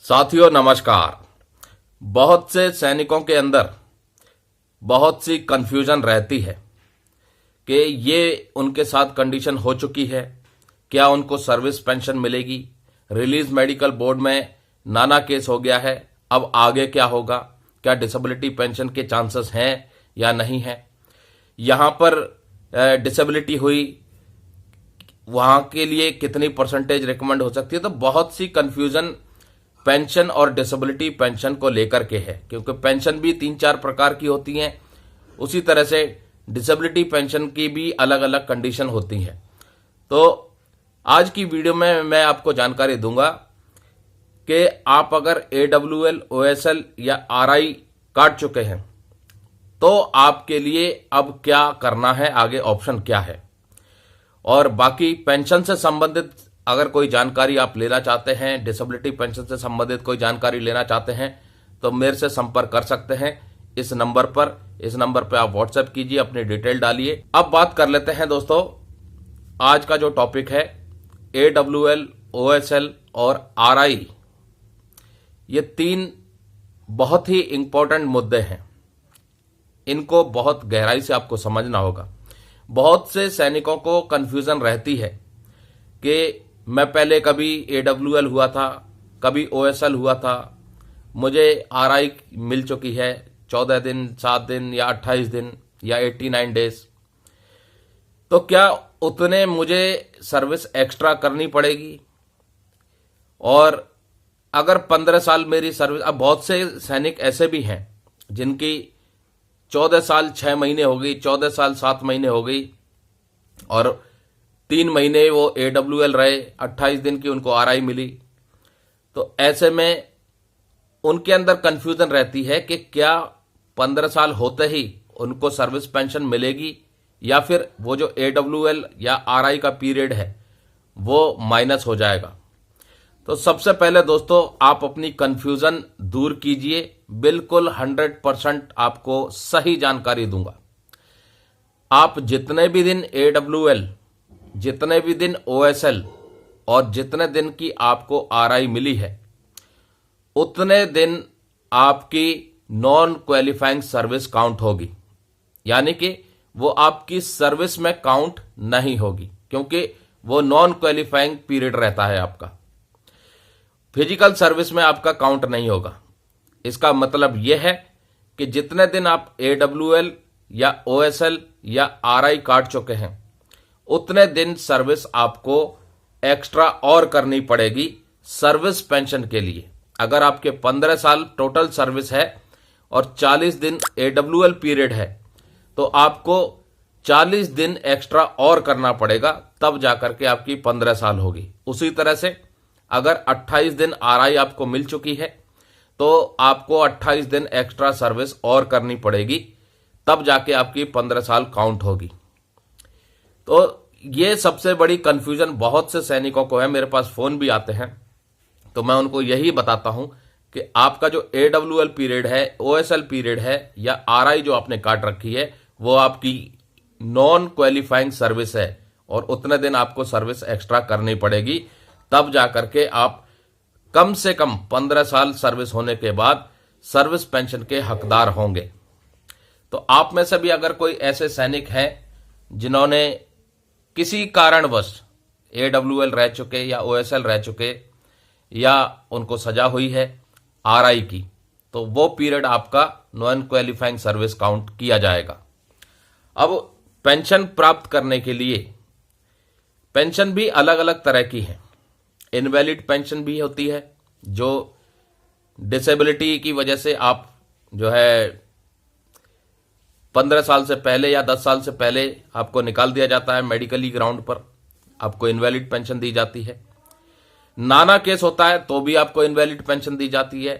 साथियों नमस्कार। बहुत से सैनिकों के अंदर बहुत सी कंफ्यूजन रहती है कि ये उनके साथ कंडीशन हो चुकी है, क्या उनको सर्विस पेंशन मिलेगी। रिलीज मेडिकल बोर्ड में नाना केस हो गया है, अब आगे क्या होगा, क्या डिसेबिलिटी पेंशन के चांसेस हैं या नहीं है। यहाँ पर डिसेबिलिटी हुई, वहाँ के लिए कितनी परसेंटेज रिकमेंड हो सकती है। तो बहुत सी कंफ्यूजन पेंशन और डिसेबिलिटी पेंशन को लेकर के है, क्योंकि पेंशन भी 3-4 प्रकार की होती हैं, उसी तरह से डिसेबिलिटी पेंशन की भी अलग अलग कंडीशन होती हैं। तो आज की वीडियो में मैं आपको जानकारी दूंगा कि आप अगर AWL, OSL या RI काट चुके हैं तो आपके लिए अब क्या करना है, आगे ऑप्शन क्या है। और बाकी पेंशन से संबंधित अगर कोई जानकारी आप लेना चाहते हैं, डिसेबिलिटी पेंशन से संबंधित कोई जानकारी लेना चाहते हैं तो मेरे से संपर्क कर सकते हैं इस नंबर पर। इस नंबर पर आप व्हाट्सएप कीजिए, अपनी डिटेल डालिए। अब बात कर लेते हैं दोस्तों, आज का जो टॉपिक है AWL, OSL और RI, ये 3 बहुत ही इंपॉर्टेंट मुद्दे हैं। इनको बहुत गहराई से आपको समझना होगा। बहुत से सैनिकों को कंफ्यूजन रहती है कि मैं पहले कभी AWL हुआ था, कभी OSL हुआ था, मुझे RI मिल चुकी है 14 दिन, 7 दिन या 28 दिन या 89 डेज, तो क्या उतने मुझे सर्विस एक्स्ट्रा करनी पड़ेगी। और अगर 15 साल मेरी सर्विस, अब बहुत से सैनिक ऐसे भी हैं जिनकी 14 साल 6 महीने हो गई, 14 साल 7 महीने हो गई और 3 महीने वो AWL रहे, 28 दिन की उनको RI मिली। तो ऐसे में उनके अंदर कंफ्यूजन रहती है कि क्या 15 साल होते ही उनको सर्विस पेंशन मिलेगी या फिर वो जो AWL या RI का पीरियड है वो माइनस हो जाएगा। तो सबसे पहले दोस्तों, आप अपनी कंफ्यूजन दूर कीजिए। बिल्कुल 100% आपको सही जानकारी दूंगा। आप जितने भी दिन AWL, जितने भी दिन OSL और जितने दिन की आपको RI मिली है, उतने दिन आपकी नॉन क्वालिफाइंग सर्विस काउंट होगी, यानी कि वो आपकी सर्विस में काउंट नहीं होगी, क्योंकि वो नॉन क्वालिफाइंग पीरियड रहता है आपका। फिजिकल सर्विस में आपका काउंट नहीं होगा। इसका मतलब यह है कि जितने दिन आप AWL या OSL या RI काट चुके हैं, उतने दिन सर्विस आपको एक्स्ट्रा और करनी पड़ेगी सर्विस पेंशन के लिए। अगर आपके 15 साल टोटल सर्विस है और 40 दिन AWL पीरियड है, तो आपको 40 दिन एक्स्ट्रा और करना पड़ेगा, तब जाकर के आपकी 15 साल होगी। उसी तरह से अगर 28 दिन RI आपको मिल चुकी है तो आपको 28 दिन एक्स्ट्रा सर्विस और करनी पड़ेगी, तब जाके आपकी 15 साल काउंट होगी। तो ये सबसे बड़ी कंफ्यूजन बहुत से सैनिकों को है। मेरे पास फोन भी आते हैं, तो मैं उनको यही बताता हूं कि आपका जो AWL पीरियड है, OSL पीरियड है या RI जो आपने काट रखी है, वो आपकी नॉन क्वालिफाइंग सर्विस है और उतने दिन आपको सर्विस एक्स्ट्रा करनी पड़ेगी, तब जाकर के आप कम से कम 15 साल सर्विस होने के बाद सर्विस पेंशन के हकदार होंगे। तो आप में से भी अगर कोई ऐसे सैनिक हैं जिन्होंने किसी कारणवश AWL रह चुके या OSL रह चुके या उनको सजा हुई है RI की, तो वो पीरियड आपका नॉन क्वालिफाइंग सर्विस काउंट किया जाएगा। अब पेंशन प्राप्त करने के लिए पेंशन भी अलग अलग तरह की है। इनवैलिड पेंशन भी होती है, जो डिसेबिलिटी की वजह से आप जो है 15 साल से पहले या 10 साल से पहले आपको निकाल दिया जाता है मेडिकली ग्राउंड पर, आपको इनवैलिड पेंशन दी जाती है। नाना केस होता है तो भी आपको इनवैलिड पेंशन दी जाती है।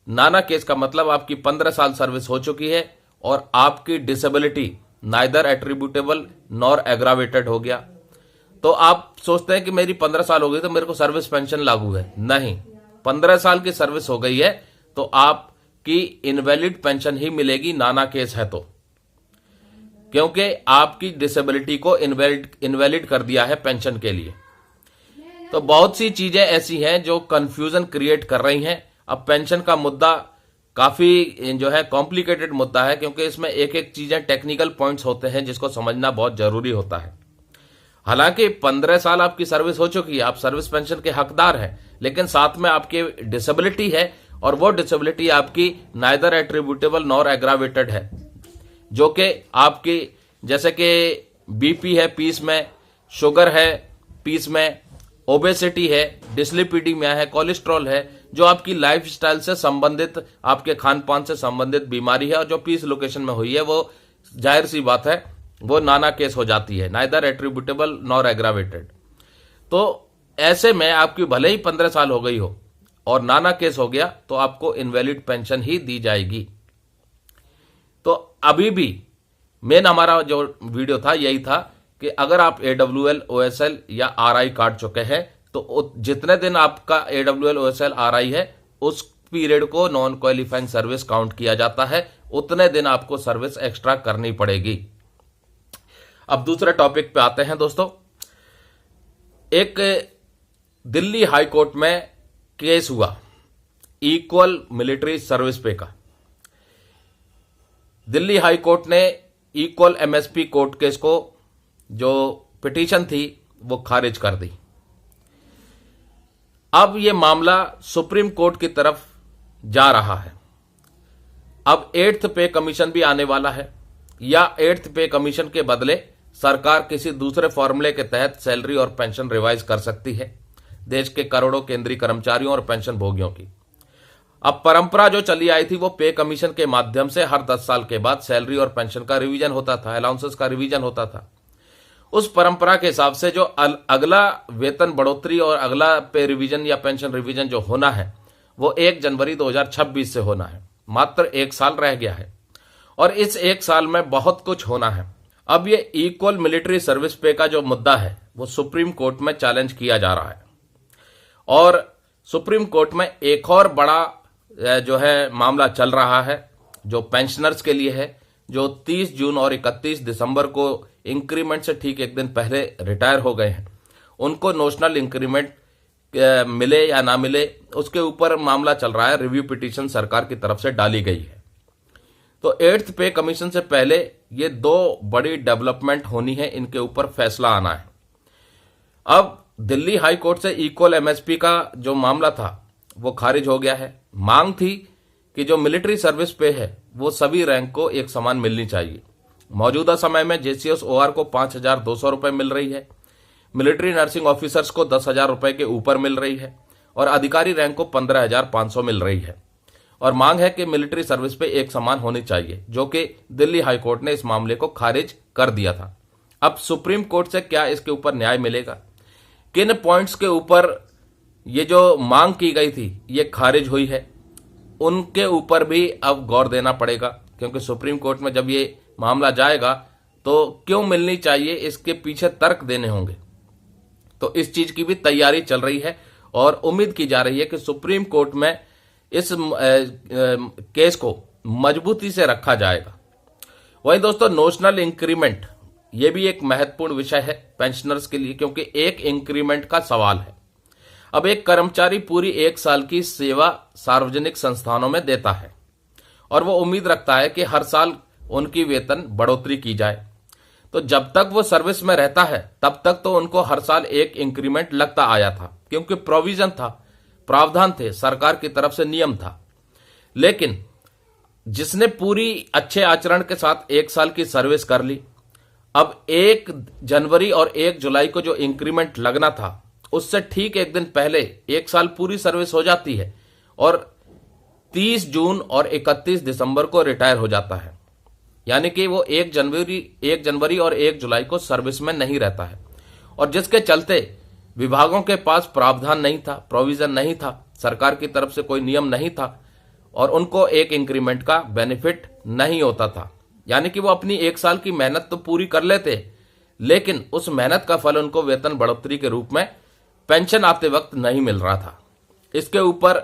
नाना केस का मतलब आपकी 15 साल सर्विस हो चुकी है और आपकी disability neither attributable nor aggravated हो गया। तो आप सोचते हैं कि मेरी 15 साल हो गई तो मेरे को सर्विस पेंशन लागू है। नहीं, 15 साल की सर्विस हो गई है तो आपकी इनवैलिड पेंशन ही मिलेगी, नाना केस है तो, क्योंकि आपकी डिसेबिलिटी को इनवैलिड कर दिया है पेंशन के लिए। तो बहुत सी चीजें ऐसी हैं जो कंफ्यूजन क्रिएट कर रही हैं। अब पेंशन का मुद्दा काफी जो है कॉम्प्लिकेटेड मुद्दा है, क्योंकि इसमें एक एक चीजें टेक्निकल पॉइंट्स होते हैं जिसको समझना बहुत जरूरी होता है। हालांकि 15 साल आपकी सर्विस हो चुकी है, आप सर्विस पेंशन के हकदार हैं, लेकिन साथ में आपकी डिसेबिलिटी है, और वो डिसेबिलिटी आपकी नाइदर एट्रीब्यूटेबल नॉर एग्रावेटेड है, जो कि आपकी जैसे कि बीपी है पीस में, शुगर है पीस में, ओबेसिटी है, डिस्लिपिडीमिया है, कोलेस्ट्रॉल है, जो आपकी लाइफस्टाइल से संबंधित, आपके खान पान से संबंधित बीमारी है, और जो पीस लोकेशन में हुई है वो जाहिर सी बात है वो नाना केस हो जाती है, नाइदर एट्रीब्यूटेबल नॉर एग्रावेटेड। तो ऐसे में आपकी भले ही 15 साल हो गई हो और नाना केस हो गया तो आपको इनवैलिड पेंशन ही दी जाएगी। तो अभी भी मेन हमारा जो वीडियो था यही था कि अगर आप AWL OSL या RI काट चुके हैं तो जितने दिन आपका AWL OSL RI है उस पीरियड को नॉन क्वालिफाइंग सर्विस काउंट किया जाता है, उतने दिन आपको सर्विस एक्स्ट्रा करनी पड़ेगी। अब दूसरे टॉपिक पे आते हैं दोस्तों। एक दिल्ली हाई कोर्ट में केस हुआ इक्वल मिलिट्री सर्विस पे का। दिल्ली हाई कोर्ट ने इक्वल MSP कोर्ट केस को जो पिटीशन थी वो खारिज कर दी। अब ये मामला सुप्रीम कोर्ट की तरफ जा रहा है। अब 8th पे कमीशन भी आने वाला है, या 8th पे कमीशन के बदले सरकार किसी दूसरे फॉर्मूले के तहत सैलरी और पेंशन रिवाइज कर सकती है देश के करोड़ों केंद्रीय कर्मचारियों और पेंशन भोगियों की। अब परंपरा जो चली आई थी वो पे कमीशन के माध्यम से हर 10 साल के बाद सैलरी और पेंशन का रिवीजन होता था, अलाउंसेस का रिवीजन होता था। उस परंपरा के हिसाब से जो अगला वेतन बढ़ोतरी और अगला पे रिवीजन या पेंशन रिवीजन जो होना है वो 1 जनवरी 2026 से होना है। मात्र 1 साल रह गया है और इस 1 साल में बहुत कुछ होना है। अब ये इक्वल मिलिट्री सर्विस पे का जो मुद्दा है वो सुप्रीम कोर्ट में चैलेंज किया जा रहा है, और सुप्रीम कोर्ट में एक और बड़ा जो है मामला चल रहा है जो पेंशनर्स के लिए है, जो 30 जून और 31 दिसंबर को इंक्रीमेंट से ठीक एक दिन पहले रिटायर हो गए हैं, उनको नोशनल इंक्रीमेंट मिले या ना मिले उसके ऊपर मामला चल रहा है। रिव्यू पिटीशन सरकार की तरफ से डाली गई है। तो 8th पे कमीशन से पहले ये 2 बड़ी डेवलपमेंट होनी है, इनके ऊपर फैसला आना है। अब दिल्ली हाई कोर्ट से इक्वल MSP का जो मामला था वो खारिज हो गया है। मांग थी कि जो मिलिट्री सर्विस पे है वो सभी रैंक को एक समान मिलनी चाहिए। मौजूदा समय में JCS OR को 5,200 रुपए मिल रही है, मिलिट्री नर्सिंग ऑफिसर्स को 10,000 रुपए के ऊपर मिल रही है, और अधिकारी रैंक को 15,500 मिल रही है। और मांग है कि मिलिट्री सर्विस पे एक समान होनी चाहिए, जो कि दिल्ली हाई कोर्ट ने इस मामले को खारिज कर दिया था। अब सुप्रीम कोर्ट से क्या इसके ऊपर न्याय मिलेगा, किन पॉइंट्स के ऊपर ये जो मांग की गई थी ये खारिज हुई है, उनके ऊपर भी अब गौर देना पड़ेगा। क्योंकि सुप्रीम कोर्ट में जब ये मामला जाएगा तो क्यों मिलनी चाहिए इसके पीछे तर्क देने होंगे। तो इस चीज की भी तैयारी चल रही है और उम्मीद की जा रही है कि सुप्रीम कोर्ट में इस केस को मजबूती से रखा जाएगा। वहीं दोस्तों नोशनल इंक्रीमेंट ये भी एक महत्वपूर्ण विषय है पेंशनर्स के लिए, क्योंकि एक इंक्रीमेंट का सवाल है। अब एक कर्मचारी पूरी 1 साल की सेवा सार्वजनिक संस्थानों में देता है और वो उम्मीद रखता है कि हर साल उनकी वेतन बढ़ोतरी की जाए। तो जब तक वो सर्विस में रहता है तब तक तो उनको हर साल एक इंक्रीमेंट लगता आया था, क्योंकि प्रोविजन था, प्रावधान थे, सरकार की तरफ से नियम था। लेकिन जिसने पूरी अच्छे आचरण के साथ 1 साल की सर्विस कर ली, अब 1 जनवरी और 1 जुलाई को जो इंक्रीमेंट लगना था उससे ठीक एक दिन पहले 1 साल पूरी सर्विस हो जाती है और 30 जून और 31 दिसंबर को रिटायर हो जाता है। यानी कि वो 1 जनवरी और 1 जुलाई को सर्विस में नहीं रहता है, और जिसके चलते विभागों के पास प्रावधान नहीं था, प्रोविजन नहीं था, सरकार की तरफ से कोई नियम नहीं था और उनको एक इंक्रीमेंट का बेनिफिट नहीं होता था। यानी कि वो अपनी 1 साल की मेहनत तो पूरी कर लेते, लेकिन उस मेहनत का फल उनको वेतन बढ़ोतरी के रूप में पेंशन आते वक्त नहीं मिल रहा था। इसके ऊपर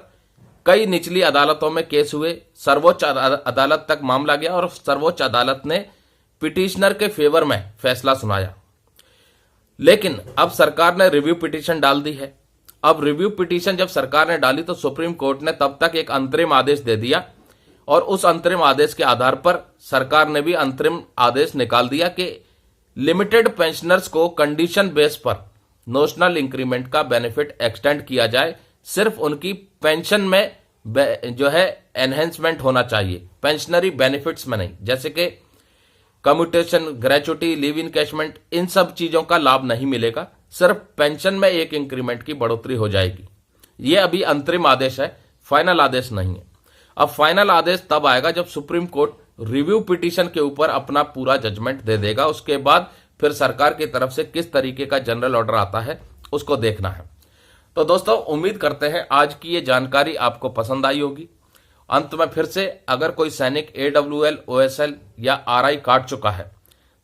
कई निचली अदालतों में केस हुए, सर्वोच्च अदालत तक मामला गया और सर्वोच्च अदालत ने पिटिशनर के फेवर में फैसला सुनाया। लेकिन अब सरकार ने रिव्यू पिटीशन डाल दी है। अब रिव्यू पिटीशन जब सरकार ने डाली तो सुप्रीम कोर्ट ने तब तक एक अंतरिम आदेश दे दिया और उस अंतरिम आदेश के आधार पर सरकार ने भी अंतरिम आदेश निकाल दिया कि लिमिटेड पेंशनर्स को कंडीशन बेस पर नोशनल इंक्रीमेंट का बेनिफिट एक्सटेंड किया जाए। सिर्फ उनकी पेंशन में जो है एनहेंसमेंट होना चाहिए, पेंशनरी बेनिफिट्स में नहीं, जैसे कि कम्यूटेशन, ग्रेचुटी, लीव इन कैशमेंट, इन सब चीजों का लाभ नहीं मिलेगा। सिर्फ पेंशन में एक इंक्रीमेंट की बढ़ोतरी हो जाएगी। ये अभी अंतरिम आदेश है, फाइनल आदेश नहीं है। अब फाइनल आदेश तब आएगा जब सुप्रीम कोर्ट रिव्यू पिटीशन के ऊपर अपना पूरा जजमेंट दे देगा। उसके बाद फिर सरकार की तरफ से किस तरीके का जनरल ऑर्डर आता है उसको देखना है। तो दोस्तों, उम्मीद करते हैं आज की ये जानकारी आपको पसंद आई होगी। अंत में फिर से, अगर कोई सैनिक AWL, OSL या RI काट चुका है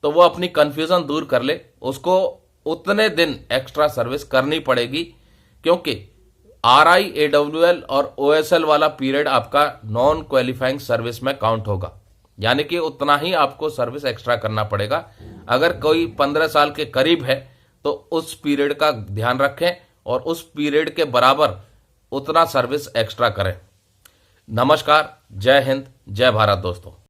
तो वो अपनी कंफ्यूजन दूर कर ले। उसको उतने दिन एक्स्ट्रा सर्विस करनी पड़ेगी, क्योंकि RI, AWL और OSL वाला पीरियड आपका नॉन क्वालिफाइंग सर्विस में काउंट होगा, यानी कि उतना ही आपको सर्विस एक्स्ट्रा करना पड़ेगा। अगर कोई 15 साल के करीब है तो उस पीरियड का ध्यान रखें और उस पीरियड के बराबर उतना सर्विस एक्स्ट्रा करें। नमस्कार, जय हिंद, जय भारत दोस्तों।